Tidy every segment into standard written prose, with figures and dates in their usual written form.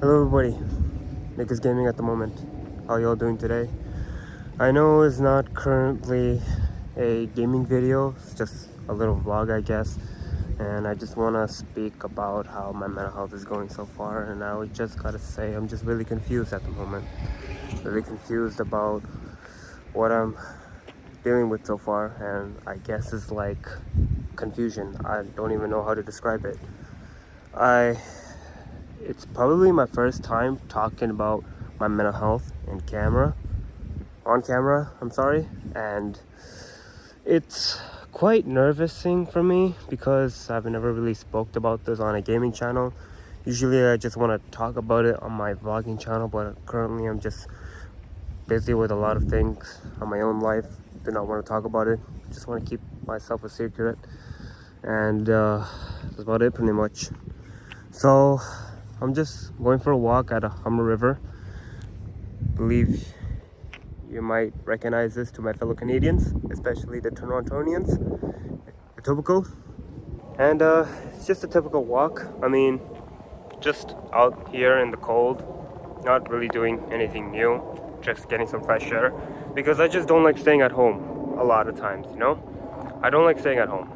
Hello everybody, Nick is gaming at the moment. How y'all doing today? I know it's not currently a gaming video, it's just a little vlog I guess. And I just want to speak about how my mental health is going so far. And I would just gotta say I'm just really confused at the moment. Really confused about what I'm dealing with so far. And I guess it's like confusion. I don't even know how to describe it. It's probably my first time talking about my mental health on camera, and it's quite nervousing for me because I've never really spoke about this on a gaming channel. Usually I just want to talk about it on my vlogging channel, but currently I'm just busy with a lot of things on my own life. Do not want to talk about it, just want to keep myself a secret, and that's about it pretty much. So I'm just going for a walk at a Hummer River. Believe you might recognize this to my fellow Canadians, especially the Torontonians, Etobicoke. And it's just a typical walk. I mean, just out here in the cold, not really doing anything new, just getting some fresh air, because I just don't like staying at home a lot of times, you know? I don't like staying at home.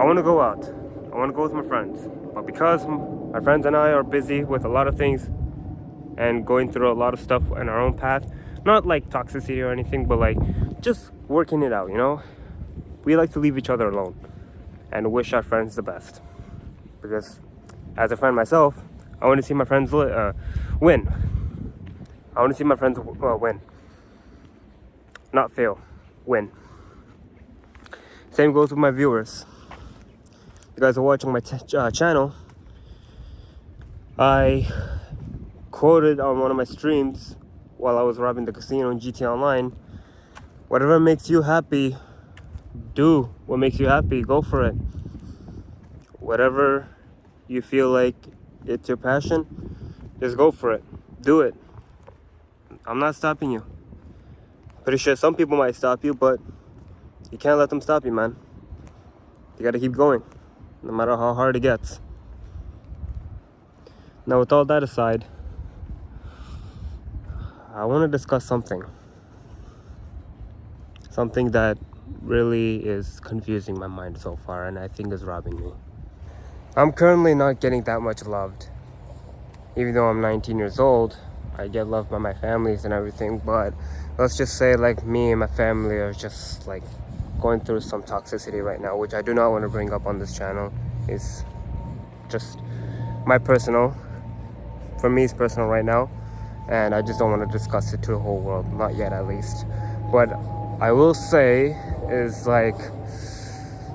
I want to go out. I want to go with my friends. But because my friends and I are busy with a lot of things and going through a lot of stuff in our own path, not like toxicity or anything, but like just working it out, you know? We like to leave each other alone and wish our friends the best. Because as a friend myself, I want to see my friends win. I want to see my friends win. Not fail, win. Same goes with my viewers. You guys are watching my channel. I quoted on one of my streams while I was robbing the casino in GTA Online, whatever makes you happy, do what makes you happy, go for it. Whatever you feel like it's your passion, just go for it, do it. I'm not stopping you. Pretty sure some people might stop you, but you can't let them stop you, man. You gotta keep going, no matter how hard it gets. Now, with all that aside, I want to discuss something that really is confusing my mind so far, and I think is robbing me. I'm currently not getting that much loved. Even though I'm 19 years old, I get loved by my families and everything, but let's just say like me and my family are just like going through some toxicity right now, which I do not want to bring up on this channel. It's just for me it's personal right now, and I just don't want to discuss it to the whole world, not yet at least. But I will say is like,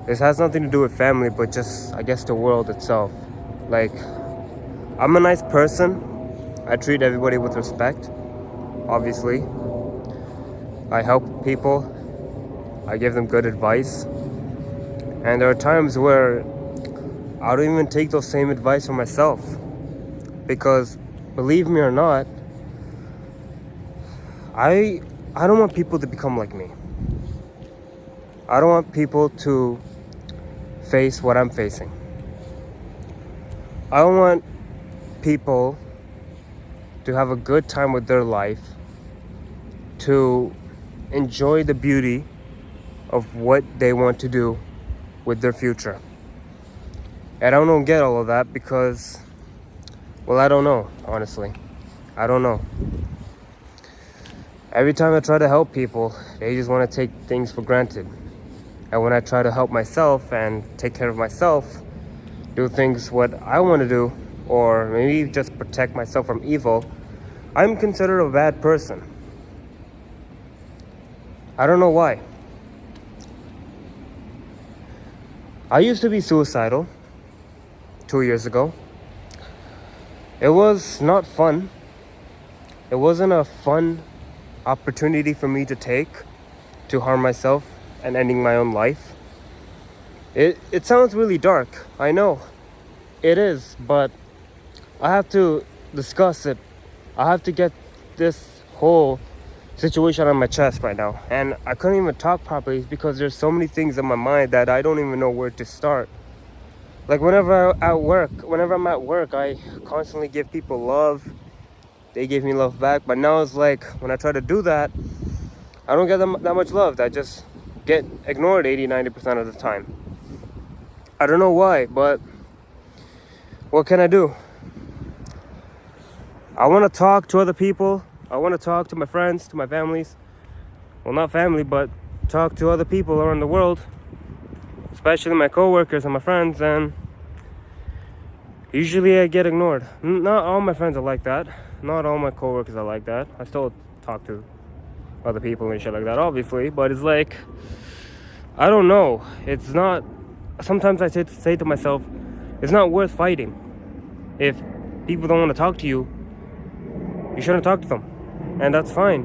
this has nothing to do with family, but just I guess the world itself. Like, I'm a nice person. I treat everybody with respect, obviously. I help people. I give them good advice. And there are times where I don't even take those same advice for myself. Because, believe me or not, I don't want people to become like me. I don't want people to face what I'm facing. I don't want people to have a good time with their life, to enjoy the beauty of what they want to do with their future. And I don't get all of that because, well, I don't know, honestly. I don't know. Every time I try to help people, they just want to take things for granted. And when I try to help myself and take care of myself, do things what I want to do, or maybe just protect myself from evil, I'm considered a bad person. I don't know why. I used to be suicidal 2 years ago. It was not fun. It wasn't a fun opportunity for me to take to harm myself and ending my own life. It sounds really dark, I know. It is, but I have to discuss it. I have to get this whole situation on my chest right now. And I couldn't even talk properly because there's so many things in my mind that I don't even know where to start. Like whenever I'm at work, I constantly give people love. They give me love back. But now it's like when I try to do that, I don't get that much love. I just get ignored 80-90% of the time. I don't know why, but what can I do? I want to talk to other people. I want to talk to my friends, to my families. Well, not family, but talk to other people around the world, especially my coworkers and my friends, and usually I get ignored. Not all my friends are like that. Not all my coworkers are like that. I still talk to other people and shit like that, obviously, but it's like, I don't know. It's not, sometimes I say to myself, it's not worth fighting. If people don't want to talk to you, you shouldn't talk to them, and that's fine.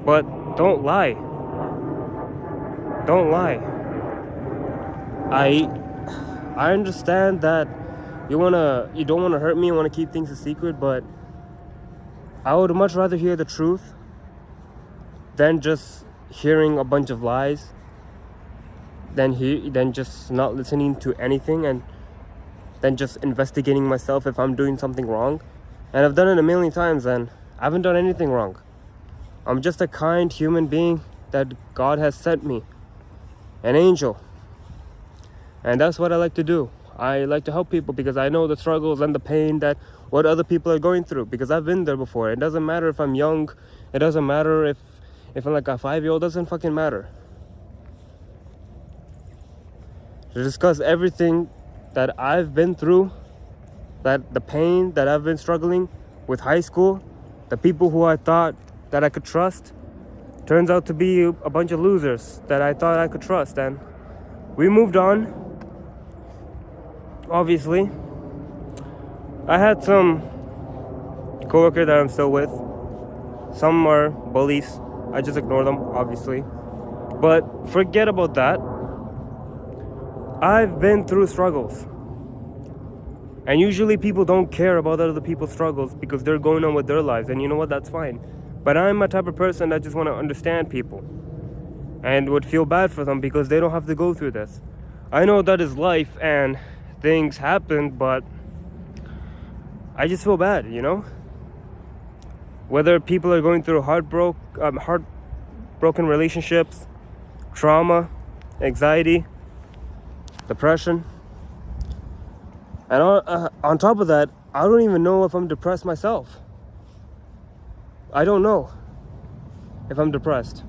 But don't lie. Don't lie. I understand that you don't wanna hurt me, you wanna keep things a secret, but I would much rather hear the truth than just hearing a bunch of lies, than just not listening to anything, and then just investigating myself if I'm doing something wrong. And I've done it a million times, and I haven't done anything wrong. I'm just a kind human being that God has sent me, an angel. And that's what I like to do. I like to help people because I know the struggles and the pain that what other people are going through, because I've been there before. It doesn't matter if I'm young. It doesn't matter if I'm like a 5-year-old. It doesn't fucking matter. To discuss everything that I've been through, that the pain that I've been struggling with high school, the people who I thought that I could trust turns out to be a bunch of losers that I thought I could trust, and we moved on. Obviously, I had some coworkers that I'm still with. Some are bullies. I just ignore them, obviously. But forget about that. I've been through struggles. And usually people don't care about other people's struggles because they're going on with their lives. And you know what? That's fine. But I'm a type of person that just want to understand people and would feel bad for them because they don't have to go through this. I know that is life and things happen, but I just feel bad, you know? Whether people are going through heartbroken relationships, trauma, anxiety, depression. And on top of that, I don't even know if I'm depressed myself. I don't know if I'm depressed.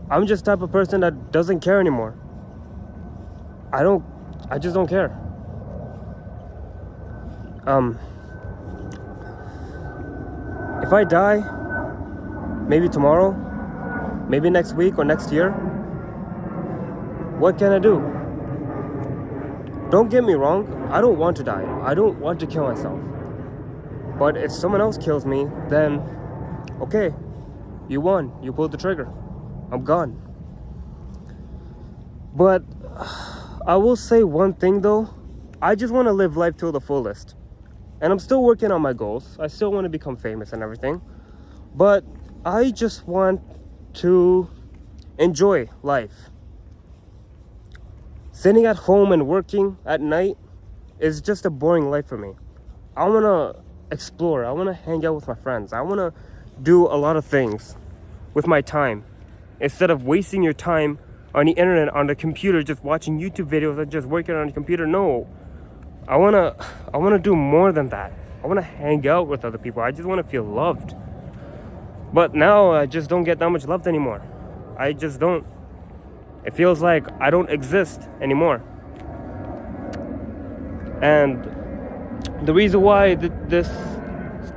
I'm just the type of person that doesn't care anymore. I just don't care. If I die, maybe tomorrow, maybe next week or next year, what can I do? Don't get me wrong, I don't want to die. I don't want to kill myself. But if someone else kills me, then okay, you won. You pulled the trigger. I'm gone. But I will say one thing though. I just want to live life to the fullest. And I'm still working on my goals. I still want to become famous and everything. But I just want to enjoy life. Sitting at home and working at night is just a boring life for me. I want to explore. I want to hang out with my friends. I want to do a lot of things with my time. Instead of wasting your time on the internet, on the computer, just watching YouTube videos and just working on the computer. No. I want to do more than that. I want to hang out with other people. I just want to feel loved. But now I just don't get that much love anymore. I just don't. It feels like I don't exist anymore. And the reason why this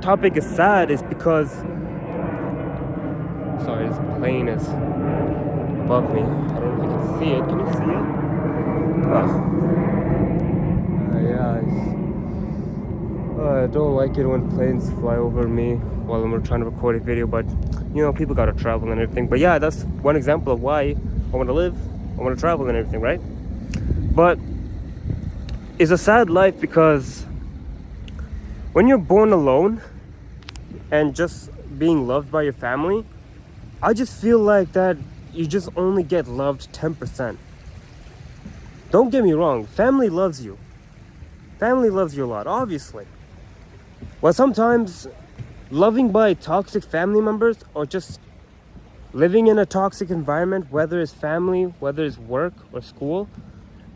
topic is sad is because... Sorry, this plane is above me. I don't know if you can see it. Can you see it? I don't like it when planes fly over me while I'm trying to record a video, but you know, people gotta travel and everything. But yeah, that's one example of why I want to live, I want to travel and everything, right? But it's a sad life because when you're born alone and just being loved by your family, I just feel like that you just only get loved 10%. Don't get me wrong, family loves you. Family loves you a lot, obviously. But sometimes loving by toxic family members or just living in a toxic environment, whether it's family, whether it's work or school,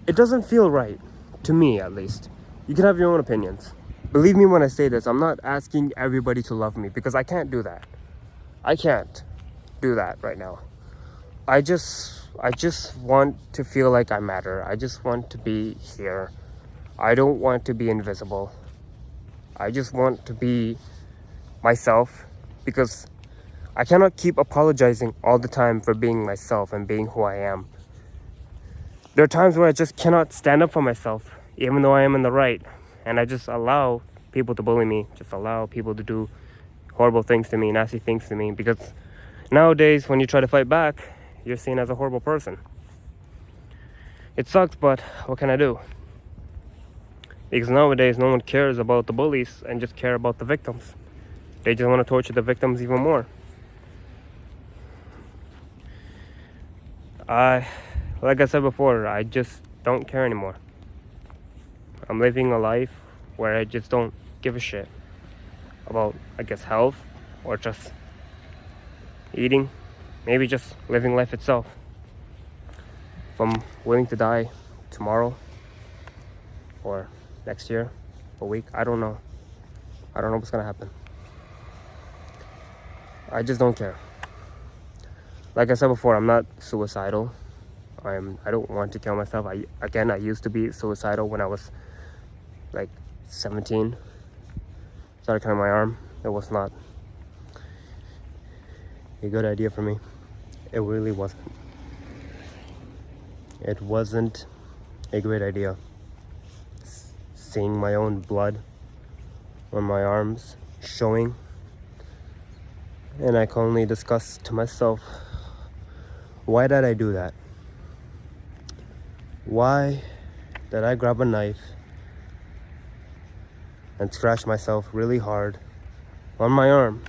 it doesn't feel right. To me, at least. You can have your own opinions. Believe me when I say this, I'm not asking everybody to love me because I can't do that. I can't do that right now. I just want to feel like I matter. I just want to be here. I don't want to be invisible. I just want to be myself because I cannot keep apologizing all the time for being myself and being who I am. There are times where I just cannot stand up for myself, even though I am in the right. And I just allow people to bully me, just allow people to do horrible things to me, nasty things to me, because nowadays when you try to fight back, you're seen as a horrible person. It sucks, but what can I do? Because nowadays no one cares about the bullies and just care about the victims. They just want to torture the victims even more. Like I said before, I just don't care anymore. I'm living a life where I just don't give a shit about, I guess, health or just eating, maybe just living life itself. If I'm willing to die tomorrow or next year, a week, I don't know. I don't know what's gonna happen. I just don't care. Like I said before, I'm not suicidal. I don't want to kill myself. I used to be suicidal when I was like 17. Started cutting my arm. It was not a good idea for me. It really wasn't. It wasn't a great idea. Seeing my own blood on my arms showing, and I can only discuss to myself, why did I do that? Why did I grab a knife and scratch myself really hard on my arm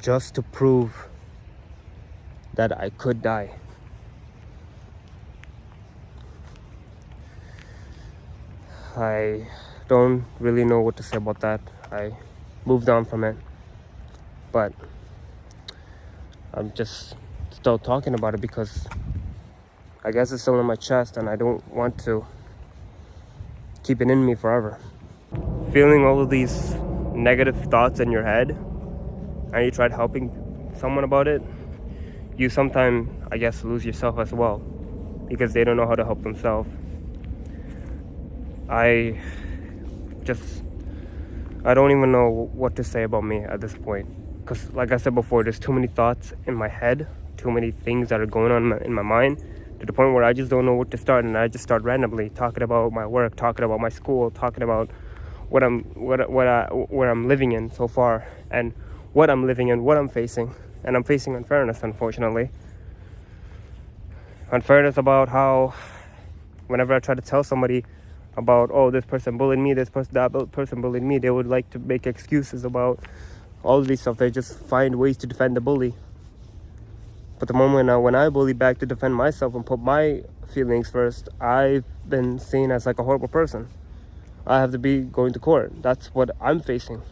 just to prove that I could die? I don't really know what to say about that. I moved on from it, but I'm just still talking about it because I guess it's still in my chest and I don't want to keep it in me forever. Feeling all of these negative thoughts in your head and you tried helping someone about it, you sometimes, I guess, lose yourself as well because they don't know how to help themselves. I don't even know what to say about me at this point because, like I said before, there's too many thoughts in my head, too many things that are going on in my mind, to the point where I just don't know what to start, and I just start randomly talking about my work, talking about my school, talking about where I'm living in so far, and what I'm living in, what I'm facing, and I'm facing unfairness, unfortunately. Unfairness about how, whenever I try to tell somebody about, oh, this person bullied me, that person bullied me, they would like to make excuses about all of these stuff. They just find ways to defend the bully. But the moment when I bully back to defend myself and put my feelings first, I've been seen as like a horrible person. I have to be going to court. That's what I'm facing.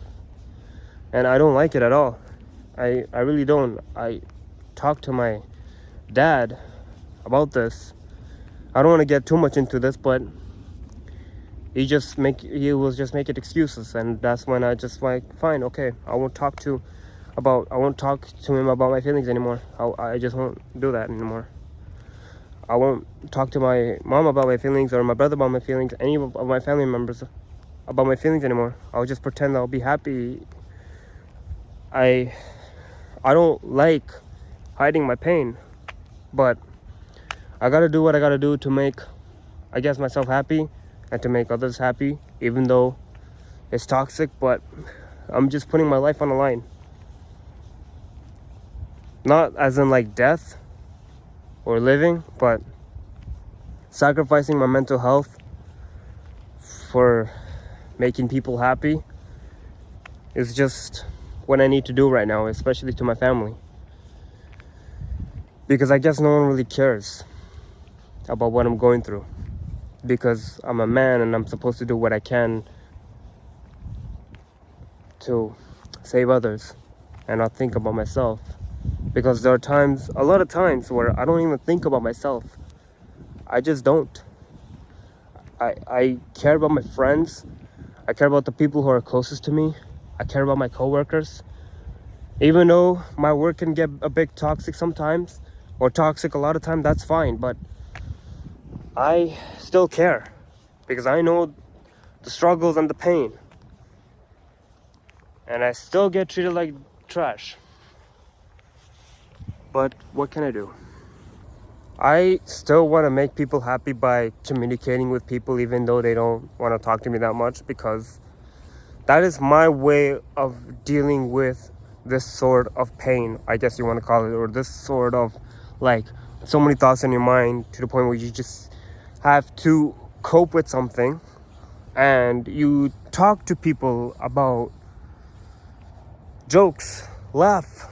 And I don't like it at all. I really don't. I talked to my dad about this. I don't want to get too much into this, but he was just making excuses, and that's when I just like, fine, okay, I won't talk to him about my feelings anymore. I just won't do that anymore. I won't talk to my mom about my feelings or my brother about my feelings, any of my family members about my feelings anymore. I'll just pretend I'll be happy. I don't like hiding my pain, but I gotta do what I gotta do to make, I guess, myself happy and to make others happy, even though it's toxic, but I'm just putting my life on the line. Not as in like death or living, but sacrificing my mental health for making people happy is just what I need to do right now, especially to my family. Because I guess no one really cares about what I'm going through. because I'm a man and I'm supposed to do what I can to save others and not think about myself. Because there are a lot of times where I don't even think about myself. I just don't. I care about my friends. I care about the people who are closest to me. I care about my coworkers. Even though my work can get a bit toxic sometimes, or toxic a lot of time, that's fine. But I still care because I know the struggles and the pain. And I still get treated like trash. But what can I do? I still want to make people happy by communicating with people even though they don't want to talk to me that much, because that is my way of dealing with this sort of pain, I guess you want to call it, or this sort of like so many thoughts in your mind to the point where you just have to cope with something and you talk to people about jokes, laugh,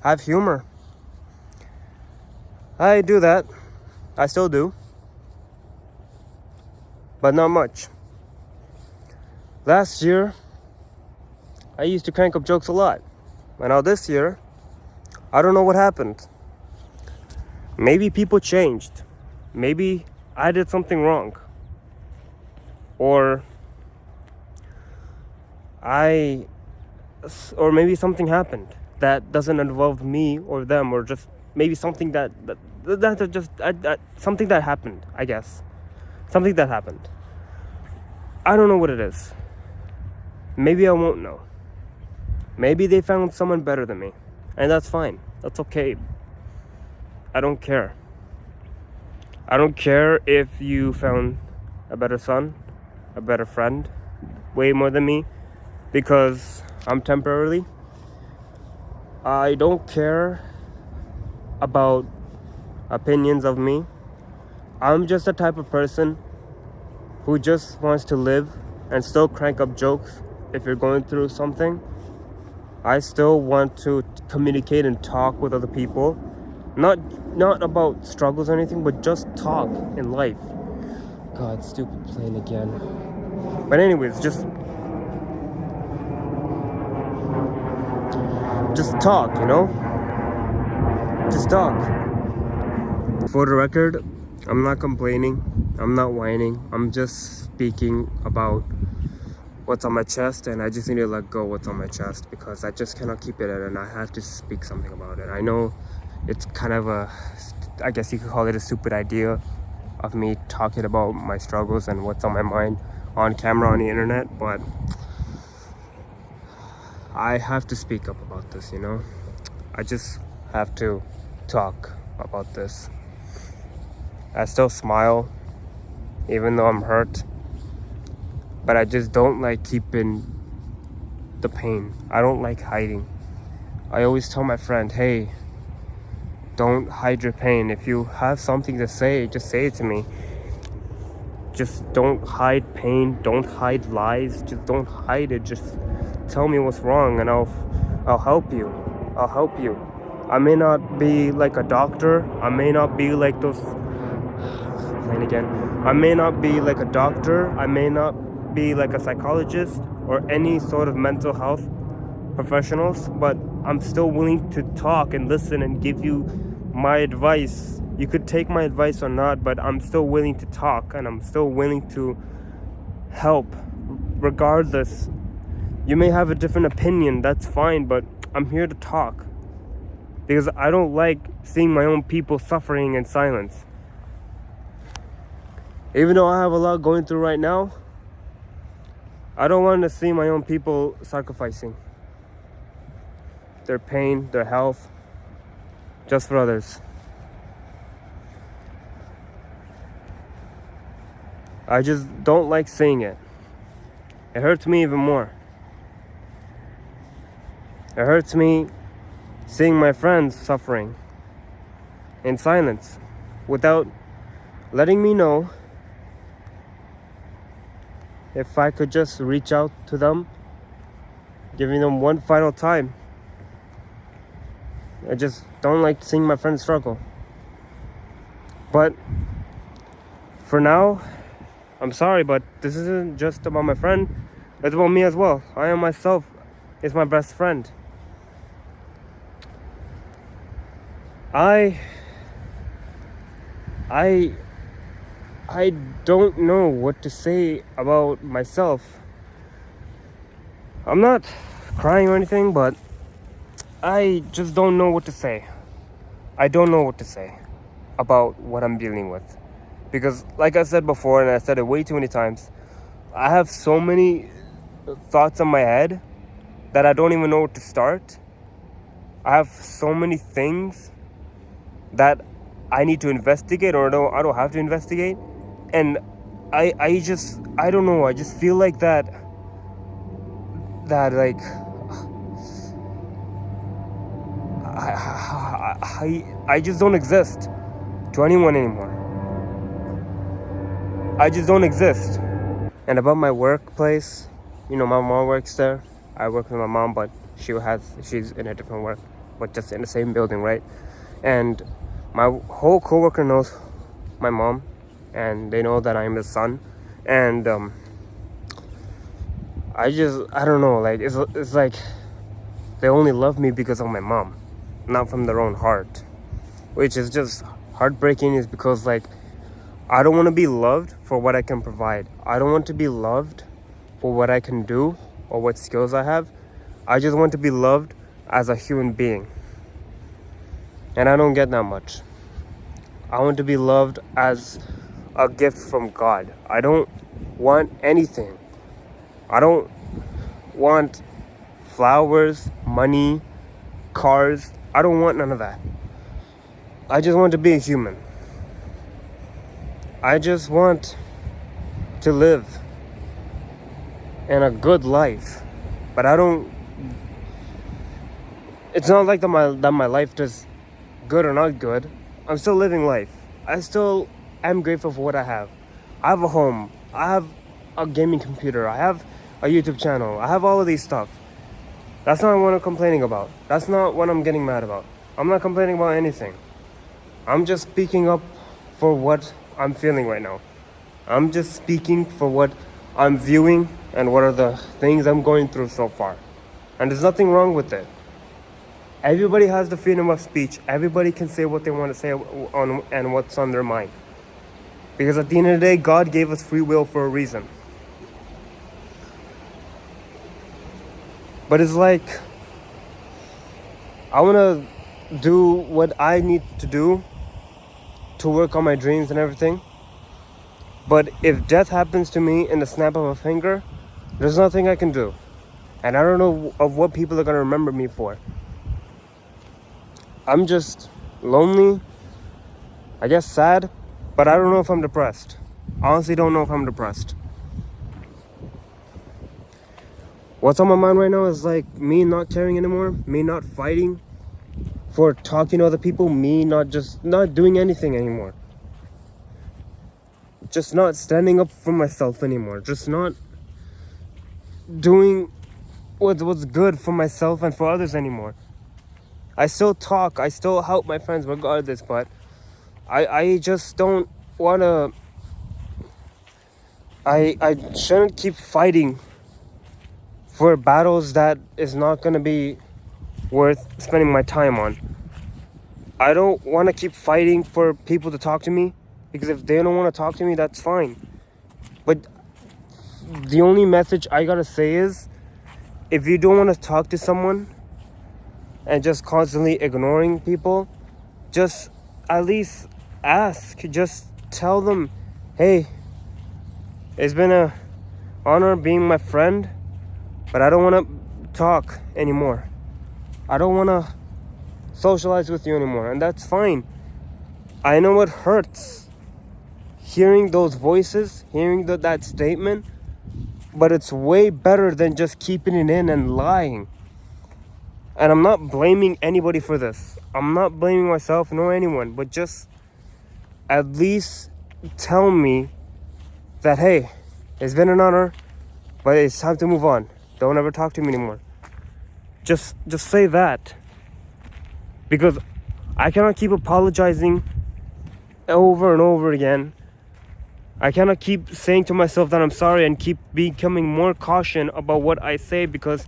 have humor. I do that. I still do. But not much. Last year, I used to crank up jokes a lot. And now this year, I don't know what happened. Maybe people changed. Maybe I did something wrong. Or maybe something happened that doesn't involve me or them, or just maybe something something that happened, I guess. Something that happened. I don't know what it is. Maybe I won't know. Maybe they found someone better than me. And that's fine. That's okay. I don't care. I don't care if you found a better son, a better friend, way more than me, because I'm temporarily. I don't care about opinions of me. I'm just the type of person who just wants to live and still crank up jokes. If you're going through something, I still want to communicate and talk with other people. Not about struggles or anything, but just talk in life. God, stupid plane again. But anyways, just talk, Just talk. For the record, I'm not complaining. I'm not whining. I'm just speaking about what's on my chest, and I just need to let go what's on my chest because I just cannot keep it in, and I have to speak something about it. I know it's kind of I guess you could call it a stupid idea of me talking about my struggles and what's on my mind on camera on the internet, but I have to speak up about this, I just have to talk about this. I still smile even though I'm hurt, but I just don't like keeping the pain. I don't like hiding. I always tell my friend, hey, don't hide your pain. If you have something to say, just say it to me. Just don't hide pain. Don't hide lies. Just don't hide it. Just tell me what's wrong and I'll help you. I'll help you. I may not be like a doctor. I may not be like those... Playing again. I may not be like a doctor. I may not be like a psychologist or any sort of mental health professionals, but I'm still willing to talk and listen and give you my advice. You could take my advice or not, but I'm still willing to talk and I'm still willing to help regardless. You may have a different opinion, that's fine, but I'm here to talk because I don't like seeing my own people suffering in silence. Even though I have a lot going through right now, I don't want to see my own people sacrificing their pain, their health, just for others. I just don't like seeing it. It hurts me even more. It hurts me seeing my friends suffering in silence without letting me know. If I could just reach out to them, giving them one final time. I just don't like seeing my friends struggle. But for now, I'm sorry, but this isn't just about my friend. It's about me as well. I am myself. Is my best friend. I I I don't know what to say about myself. I'm not crying or anything, but I just don't know what to say. I don't know what to say about what I'm dealing with. Because like I said before, and I said it way too many times, I have so many thoughts in my head that I don't even know where to start. I have so many things that I need to investigate, or no, I don't have to investigate. And I don't know, I just feel like that like I just don't exist to anyone anymore. I just don't exist. And about my workplace, my mom works there. I work with my mom, but she's in a different work, but just in the same building, right? And my whole coworker knows my mom, and they know that I'm his son. And I don't know, like it's like they only love me because of my mom, not from their own heart, which is just heartbreaking. Is because like I don't want to be loved for what I can provide. I don't want to be loved for what I can do or what skills I have. I just want to be loved as a human being. And I don't get that much. I want to be loved as a gift from God. I don't want anything. I don't want flowers, money, cars. I don't want none of that. I just want to be a human. I just want to live in a good life. But I don't... It's not like that my life is good or not good. I'm still living life. I still am grateful for what I have. I have a home. I have a gaming computer. I have a YouTube channel. I have all of these stuff. That's not what I'm complaining about. That's not what I'm getting mad about. I'm not complaining about anything. I'm just speaking up for what I'm feeling right now. I'm just speaking for what I'm viewing and what are the things I'm going through so far. And there's nothing wrong with it. Everybody has the freedom of speech. Everybody can say what they want to say and what's on their mind. Because at the end of the day, God gave us free will for a reason. But it's like, I want to do what I need to do to work on my dreams and everything. But if death happens to me in the snap of a finger, there's nothing I can do. And I don't know of what people are going to remember me for. I'm just lonely, I guess sad, but I don't know if I'm depressed. Honestly, don't know if I'm depressed. What's on my mind right now is like me not caring anymore, me not fighting for talking to other people, me not doing anything anymore. Just not standing up for myself anymore. Just not doing what's good for myself and for others anymore. I still talk, I still help my friends regardless, but I just don't want to... I shouldn't keep fighting for battles that is not going to be worth spending my time on. I don't want to keep fighting for people to talk to me, because if they don't want to talk to me, that's fine. But the only message I gotta say is, if you don't want to talk to someone and just constantly ignoring people, just at least ask. Just tell them, hey, it's been an honor being my friend, but I don't want to talk anymore. I don't want to socialize with you anymore, and that's fine. I know it hurts hearing those voices, hearing that statement, but it's way better than just keeping it in and lying. And I'm not blaming anybody for this. I'm not blaming myself nor anyone, but just at least tell me that, hey, it's been an honor, but it's time to move on. Don't ever talk to me anymore. Just say that. Because I cannot keep apologizing over and over again I cannot keep saying to myself that I'm sorry and keep becoming more caution about what I say, because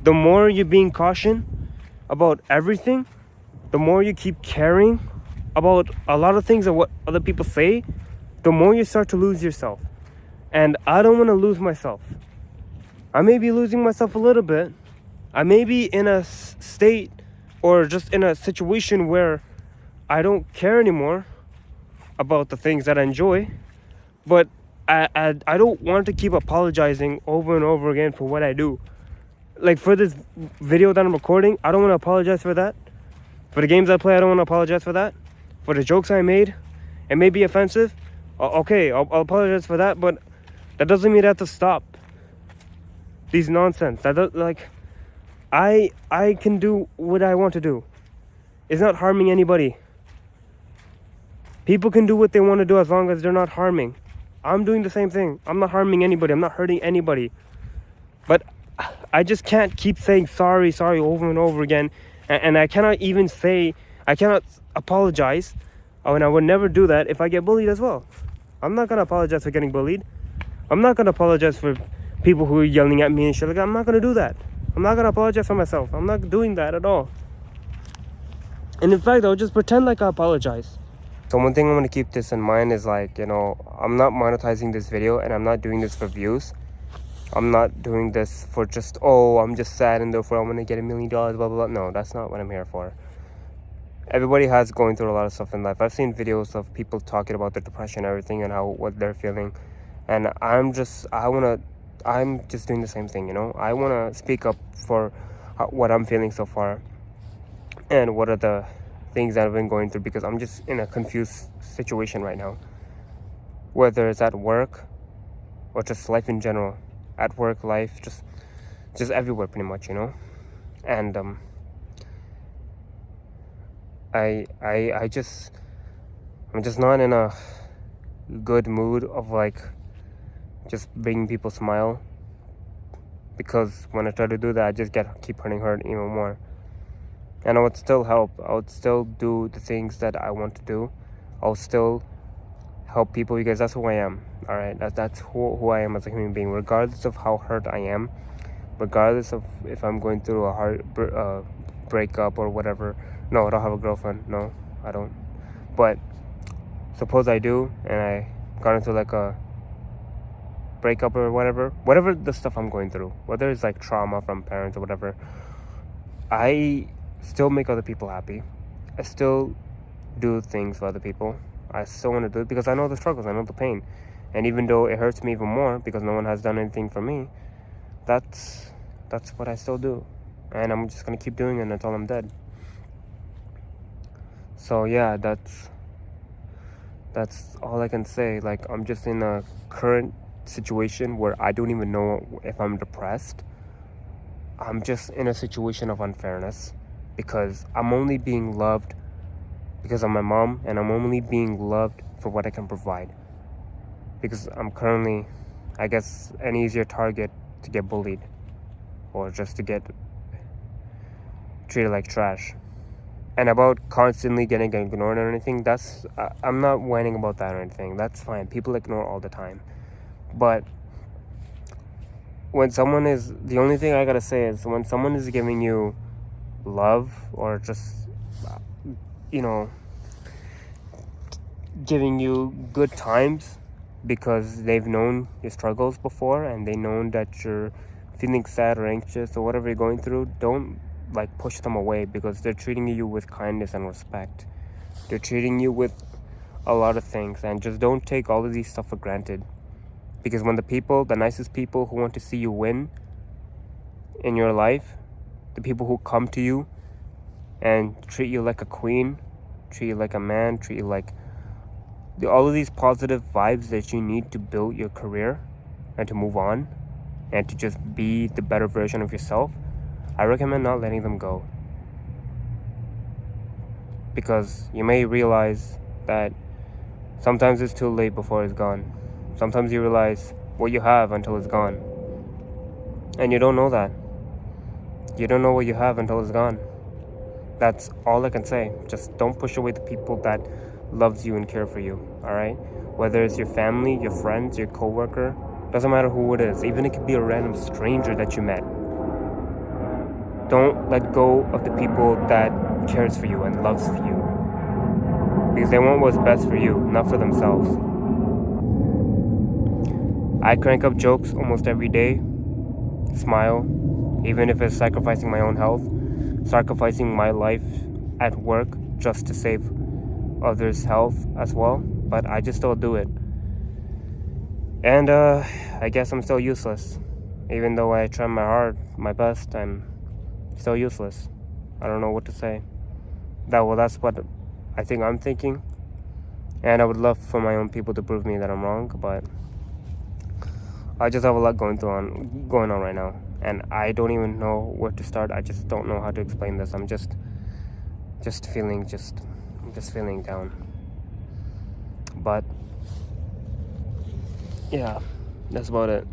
the more you're being caution about everything, the more you keep caring about a lot of things of what other people say, the more you start to lose yourself. And I don't want to lose myself. I may be losing myself a little bit. I may be in a state or just in a situation where I don't care anymore about the things that I enjoy, but I don't want to keep apologizing over and over again for what I do. Like for this video that I'm recording, I don't want to apologize for that. For the games I play, I don't want to apologize for that. For the jokes I made, it may be offensive. Okay, I'll apologize for that, but that doesn't mean I have to stop these nonsense. I can do what I want to do. It's not harming anybody. People can do what they want to do as long as they're not harming. I'm doing the same thing. I'm not harming anybody. I'm not hurting anybody. But I just can't keep saying sorry over and over again. And I cannot even say, I cannot apologize. And I would never do that if I get bullied as well. I'm not going to apologize for getting bullied. I'm not going to apologize for people who are yelling at me and shit. Like, I'm not going to do that. I'm not going to apologize for myself. I'm not doing that at all. And in fact, I'll just pretend like I apologize. So one thing I'm going to keep this in mind is like, I'm not monetizing this video, and I'm not doing this for views. I'm not doing this for just, I'm just sad and therefore I'm going to get $1 million, blah, blah, blah. No, that's not what I'm here for. Everybody has going through a lot of stuff in life. I've seen videos of people talking about their depression and everything and what they're feeling. And I'm just doing the same thing, I want to speak up for what I'm feeling so far and what are the things that I've been going through, because I'm just in a confused situation right now. Whether it's at work or just life in general. At work, life, just everywhere pretty much, And I'm just not in a good mood of like just making people smile, because when I try to do that, I just keep hurt even more. And I would still help. I would still do the things that I want to do. I'll still help people, because that's who I am. All right, that's who I am as a human being, regardless of how hurt I am, regardless of if I'm going through a hard breakup or whatever. No, I don't have a girlfriend. No, I don't. But suppose I do, and I got into like a breakup or whatever the stuff I'm going through, whether it's like trauma from parents or whatever, I still make other people happy. I still do things for other people. I still want to do it because I know the struggles, I know the pain. And even though it hurts me even more because no one has done anything for me, that's what I still do. And I'm just going to keep doing it until I'm dead. So yeah, that's all I can say. Like, I'm just in a current situation where I don't even know if I'm depressed. I'm just in a situation of unfairness, because I'm only being loved because of my mom, and I'm only being loved for what I can provide. Because I'm currently, I guess, an easier target to get bullied, or just to get treated like trash. And about constantly getting ignored or anything, I'm not whining about that or anything. That's fine. People ignore all the time. But when someone is, the only thing I gotta say is, when someone is giving you love, or just, giving you good times because they've known your struggles before, and they know that you're feeling sad or anxious or whatever you're going through, don't push them away, because they're treating you with kindness and respect. They're treating you with a lot of things, and just don't take all of these stuff for granted. Because when the nicest people who want to see you win in your life, the people who come to you and treat you like a queen, treat you like a man, treat you like all of these positive vibes that you need to build your career and to move on and to just be the better version of yourself, I recommend not letting them go. Because you may realize that sometimes it's too late before it's gone. Sometimes you realize what you have until it's gone. And you don't know that. You don't know what you have until it's gone. That's all I can say. Just don't push away the people that loves you and care for you, all right? Whether it's your family, your friends, your coworker, doesn't matter who it is. Even it could be a random stranger that you met. Don't let go of the people that cares for you and loves for you, because they want what's best for you, not for themselves. I crank up jokes almost every day, smile, even if it's sacrificing my own health, sacrificing my life at work just to save others' health as well, but I just still do it. And I guess I'm still useless. Even though I try my best, I'm still useless. I don't know what to say. That's what I think I'm thinking. And I would love for my own people to prove me that I'm wrong, but I just have a lot going on right now, and I don't even know where to start. I just don't know how to explain this. I'm just feeling down. But yeah, that's about it.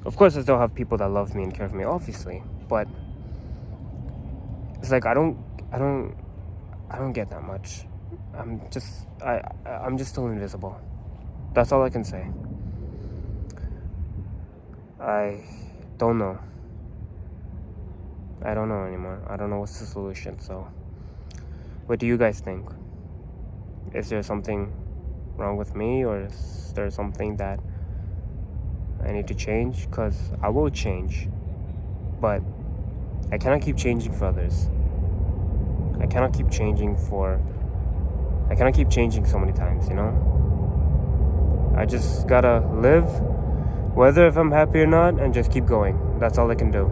Of course, I still have people that love me and care for me, obviously, but it's like I don't get that much. I'm just still invisible. That's all I can say. I don't know. I don't know anymore. I don't know what's the solution. So, what do you guys think? Is there something wrong with me, or is there something that I need to change? Because I will change, but I cannot keep changing for others. I cannot keep changing so many times, you know? I just gotta live, whether if I'm happy or not, and just keep going. That's all I can do.